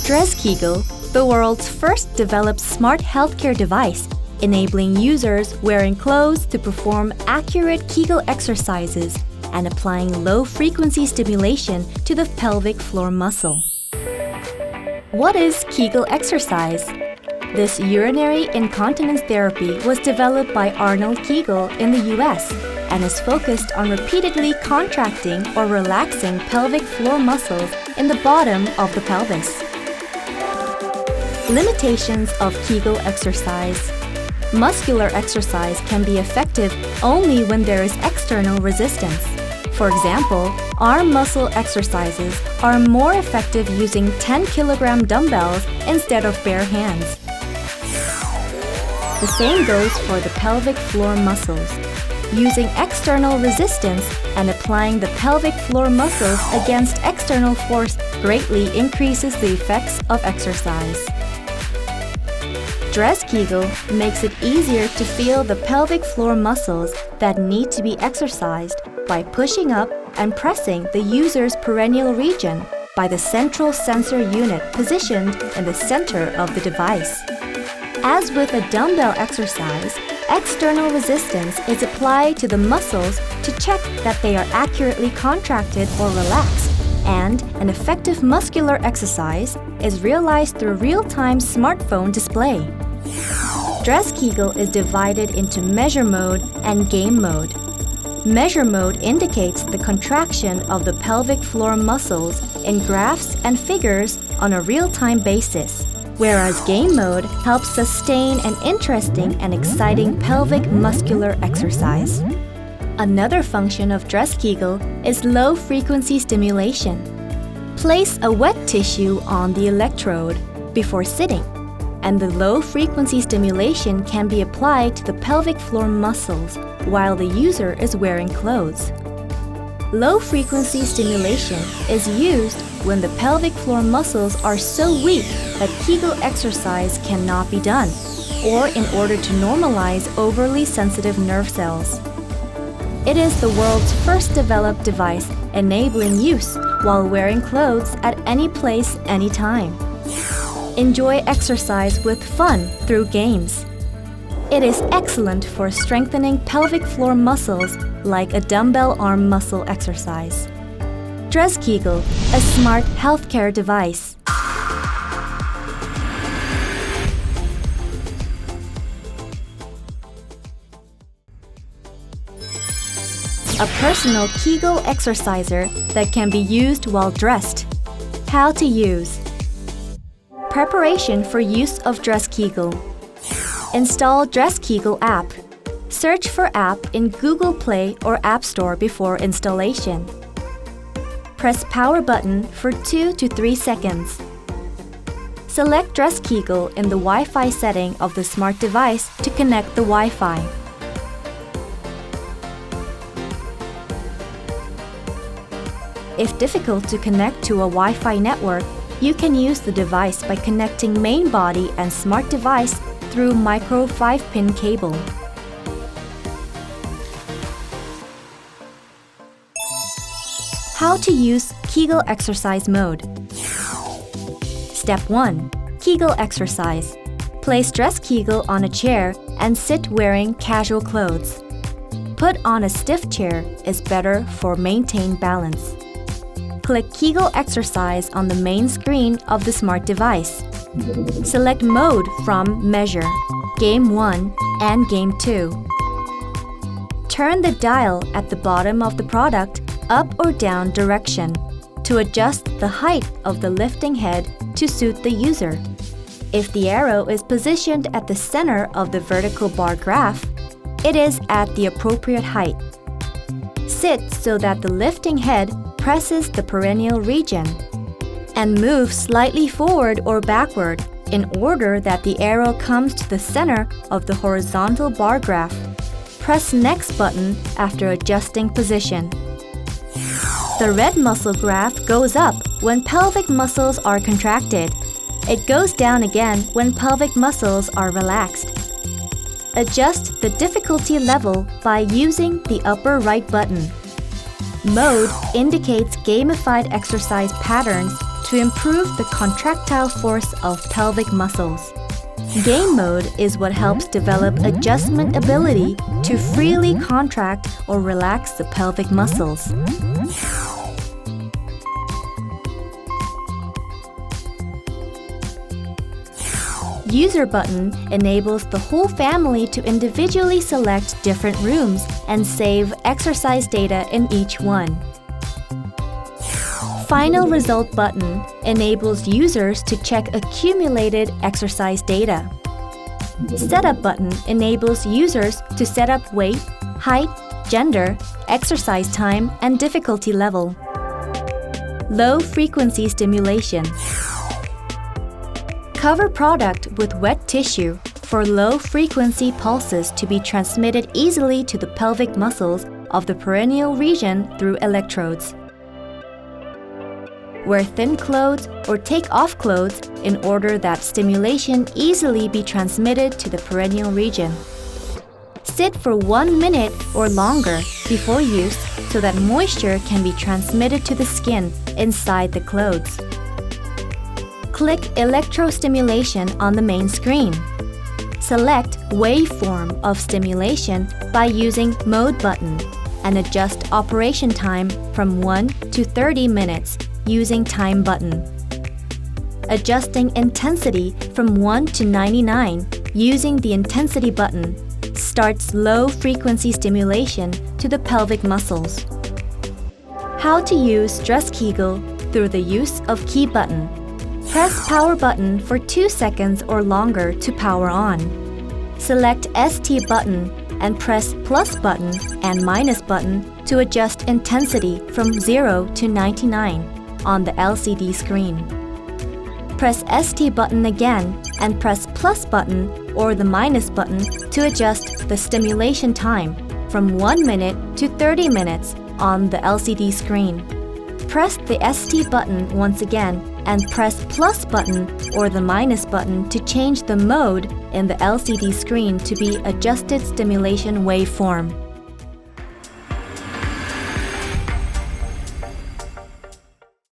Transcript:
Dress Kegel, the world's first developed smart healthcare device, enabling users wearing clothes to perform accurate Kegel exercises and applying low-frequency stimulation to the pelvic floor muscle. What is Kegel exercise? This urinary incontinence therapy was developed by Arnold Kegel in the US and is focused on repeatedly contracting or relaxing pelvic floor muscles in the bottom of the pelvis. Limitations of Kegel exercise. Muscular exercise can be effective only when there is external resistance. For example, arm muscle exercises are more effective using 10-kilogram dumbbells instead of bare hands. The same goes for the pelvic floor muscles. Using external resistance and applying the pelvic floor muscles against external force greatly increases the effects of exercise. Dress Kegel makes it easier to feel the pelvic floor muscles that need to be exercised by pushing up and pressing the user's perineal region by the central sensor unit positioned in the center of the device. As with a dumbbell exercise, external resistance is applied to the muscles to check that they are accurately contracted or relaxed, and an effective muscular exercise is realized through real-time smartphone display. Dress Kegel is divided into measure mode and game mode. Measure mode indicates the contraction of the pelvic floor muscles in graphs and figures on a real-time basis, whereas game mode helps sustain an interesting and exciting pelvic muscular exercise. Another function of Dress Kegel is low-frequency stimulation. Place a wet tissue on the electrode before sitting, and the low-frequency stimulation can be applied to the pelvic floor muscles while the user is wearing clothes. Low-frequency stimulation is used when the pelvic floor muscles are so weak that Kegel exercise cannot be done, or in order to normalize overly sensitive nerve cells. It is the world's first developed device enabling use while wearing clothes at any place, anytime. Enjoy exercise with fun through games. It is excellent for strengthening pelvic floor muscles like a dumbbell arm muscle exercise. Dress Kegel, a smart healthcare device. A personal Kegel exerciser that can be used while dressed. How to use. Preparation for use of Dress Kegel. Install Dress Kegel app. Search for app in Google Play or App Store before installation. Press power button for 2 to 3 seconds. Select Dress Kegel in the Wi-Fi setting of the smart device to connect the Wi-Fi. If difficult to connect to a Wi-Fi network, you can use the device by connecting main body and smart device through micro 5-pin cable. How to use Kegel exercise mode. Step 1. Kegel exercise. Place Dress Kegel on a chair and sit wearing casual clothes. Put on a stiff chair is better for maintain balance. Click Kegel exercise on the main screen of the smart device. Select mode from Measure, Game 1 and Game 2. Turn the dial at the bottom of the product up or down direction to adjust the height of the lifting head to suit the user. If the arrow is positioned at the center of the vertical bar graph, it is at the appropriate height. Sit so that the lifting head presses the perineal region, and move slightly forward or backward in order that the arrow comes to the center of the horizontal bar graph. Press Next button after adjusting position. The red muscle graph goes up when pelvic muscles are contracted. It goes down again when pelvic muscles are relaxed. Adjust the difficulty level by using the upper right button. Mode indicates gamified exercise patterns to improve the contractile force of pelvic muscles. Game mode is what helps develop adjustment ability to freely contract or relax the pelvic muscles. User button enables the whole family to individually select different rooms and save exercise data in each one. Final result button enables users to check accumulated exercise data. Setup button enables users to set up weight, height, gender, exercise time, and difficulty level. Low-frequency stimulation. Cover product with wet tissue for low-frequency pulses to be transmitted easily to the pelvic muscles of the perineal region through electrodes. Wear thin clothes or take off clothes in order that stimulation easily be transmitted to the perineal region. Sit for 1 minute or longer before use so that moisture can be transmitted to the skin inside the clothes. Click electrostimulation on the main screen. Select waveform of stimulation by using Mode button and adjust operation time from 1 to 30 minutes using Time button. Adjusting intensity from 1 to 99 using the Intensity button starts low-frequency stimulation to the pelvic muscles. How to use stress Kegel through the use of Key button. Press Power button for 2 seconds or longer to power on. Select ST button and press Plus button and Minus button to adjust intensity from 0 to 99 on the LCD screen. Press ST button again and press Plus button or the Minus button to adjust the stimulation time from 1 minute to 30 minutes on the LCD screen. Press the ST button once again and press Plus button or the Minus button to change the mode in the LCD screen to be adjusted stimulation waveform.